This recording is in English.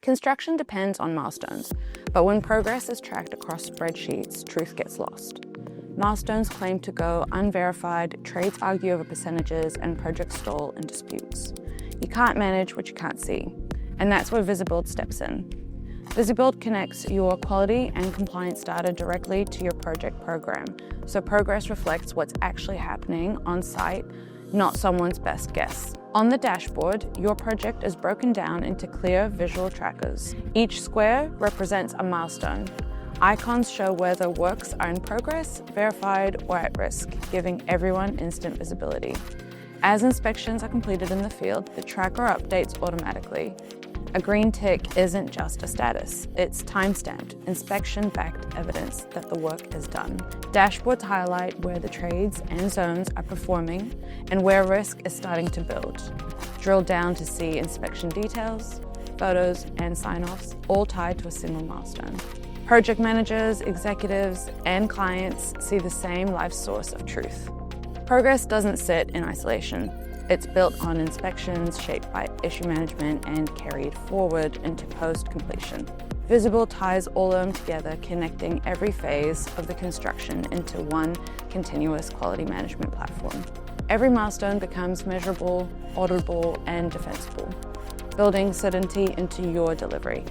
Construction depends on milestones, but when progress is tracked across spreadsheets, truth gets lost. Milestones claim to go unverified, trades argue over percentages, and projects stall in disputes. You can't manage what you can't see, and that's where Visibuild steps in. Visibuild connects your quality and compliance data directly to your project program, so progress reflects what's actually happening on site, not someone's best guess. On the dashboard, your project is broken down into clear visual trackers. Each square represents a milestone. Icons show whether works are in progress, verified, or at risk, giving everyone instant visibility. As inspections are completed in the field, the tracker updates automatically. A green tick isn't just a status, it's time-stamped, inspection-backed evidence that the work is done. Dashboards highlight where the trades and zones are performing and where risk is starting to build. Drill down to see inspection details, photos, and sign-offs, all tied to a single milestone. Project managers, executives, and clients see the same live source of truth. Progress doesn't sit in isolation. It's built on inspections shaped by issue management and carried forward into post-completion. Visibuild ties all of them together, connecting every phase of the construction into one continuous quality management platform. Every milestone becomes measurable, auditable, and defensible, building certainty into your delivery.